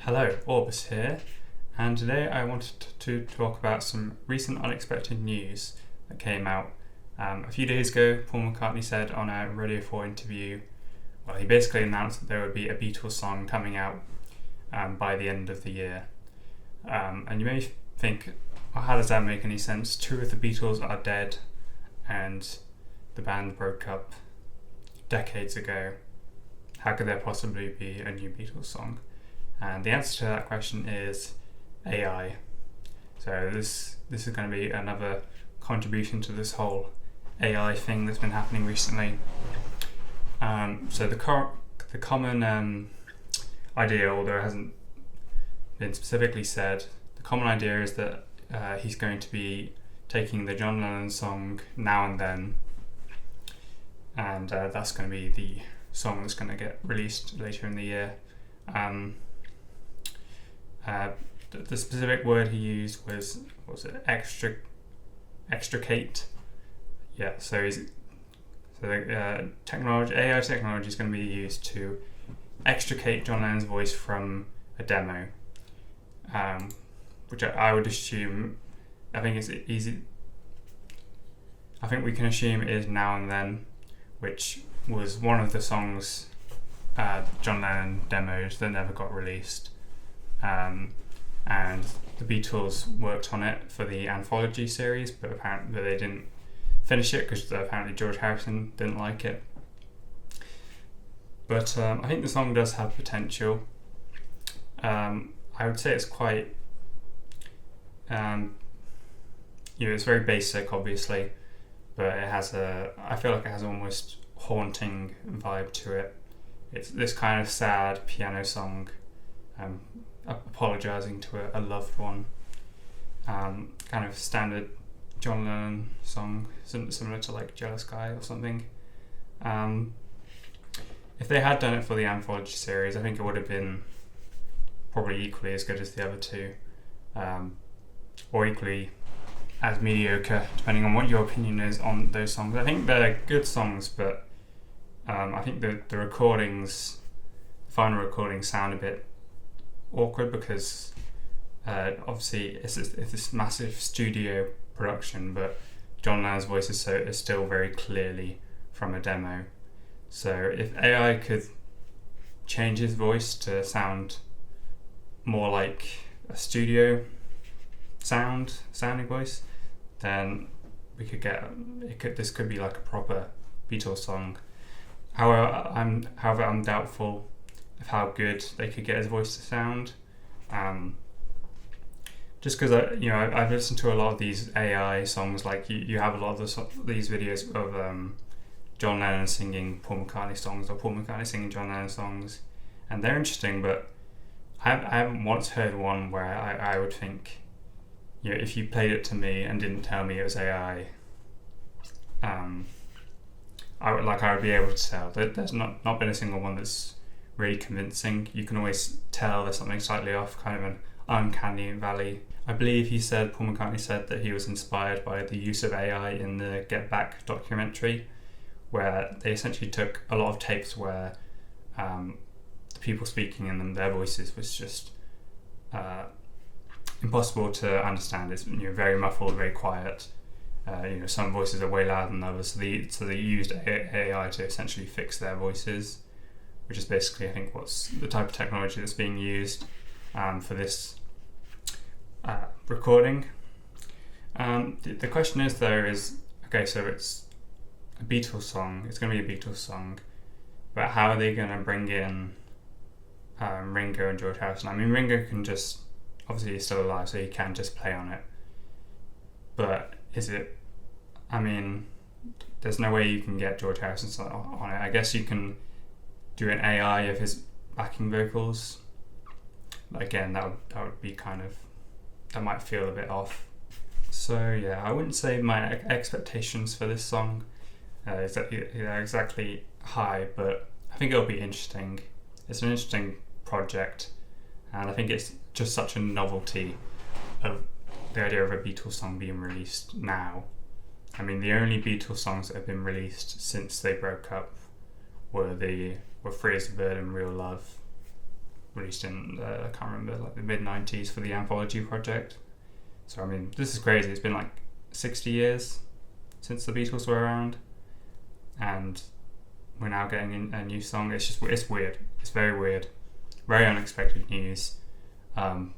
Hello, Orbis here, and today I wanted to talk about some recent unexpected news that came out. A few days ago, Paul McCartney said on a Radio 4 interview, he basically announced that there would be a Beatles song coming out by the end of the year. And you may think, well, how does that make any sense? Two of the Beatles are dead, and the band broke up decades ago. How could there possibly be a new Beatles song? And the answer to that question is AI. So this is going to be another contribution to this whole AI thing that's been happening recently. So the common idea, although it hasn't been specifically said, the common idea is that he's going to be taking the John Lennon song Now and Then, and that's going to be the song that's going to get released later in the year. The specific word he used was extricate. Yeah, so AI technology is going to be used to extricate John Lennon's voice from a demo, which I would assume. I think it's easy. I think we can assume it is Now and Then, which was one of the songs John Lennon demoed that never got released. And the Beatles worked on it for the anthology series, but apparently they didn't finish it because apparently George Harrison didn't like it. But I think the song does have potential. I would say it's quite, it's very basic, obviously, but I feel like it has an almost haunting vibe to it. It's this kind of sad piano song, apologising to a loved one, kind of standard John Lennon song, similar to like Jealous Guy or something. If they had done it for the anthology series, I think it would have been probably equally as good as the other two, or equally as mediocre, depending on what your opinion is on those songs. I think they're good songs, but I think the final recordings sound a bit awkward because obviously it's this massive studio production, but John Lennon's voice is still very clearly from a demo. So if AI could change his voice to sound more like a studio sounding voice, then we could this could be like a proper Beatles song. However, I'm doubtful of how good they could get his voice to sound. Just because I've listened to a lot of these AI songs. Like you have a lot of these videos of John Lennon singing Paul McCartney songs, or Paul McCartney singing John Lennon songs, and they're interesting. But I haven't once heard one where I would think, if you played it to me and didn't tell me it was AI, I would be able to tell. There's not been a single one that's really convincing. You can always tell there's something slightly off, kind of an uncanny valley. I believe Paul McCartney said that he was inspired by the use of AI in the Get Back documentary, where they essentially took a lot of tapes where the people speaking in them, their voices was just impossible to understand. It's very muffled, very quiet. Some voices are way louder than others, so they used AI to essentially fix their voices, which is basically, I think, what's the type of technology that's being used for this recording. The question is, okay, so it's a Beatles song. It's going to be a Beatles song, but how are they going to bring in Ringo and George Harrison? I mean, Ringo can just, obviously he's still alive, so he can just play on it. But is it? I mean, there's no way you can get George Harrison on it. I guess you can do an AI of his backing vocals. But again, that would be that might feel a bit off. So yeah, I wouldn't say my expectations for this song are exactly high, but I think it'll be interesting. It's an interesting project, and I think it's just such a novelty of the idea of a Beatles song being released now. I mean, the only Beatles songs that have been released since they broke up were Free as a Bird and Real Love. released in I can't remember, like the mid-90s for the Anthology project. So I mean, this is crazy. It's been like 60 years since the Beatles were around, and we're now getting a new song. It's weird. It's very weird, very unexpected news. I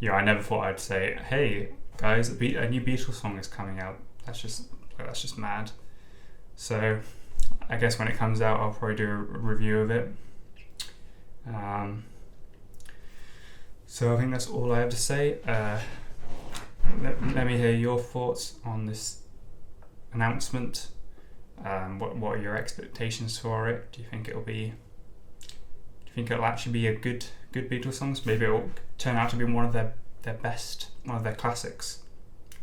never thought I'd say, "Hey guys, a new Beatles song is coming out." That's just mad. So I guess when it comes out, I'll probably do a review of it. So I think that's all I have to say. Let me hear your thoughts on this announcement. What are your expectations for it? Do you think it'll actually be a good Beatles songs? Maybe it'll turn out to be one of their best, one of their classics.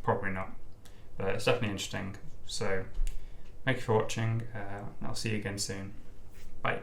Probably not, but it's definitely interesting. So thank you for watching. I'll see you again soon. Bye.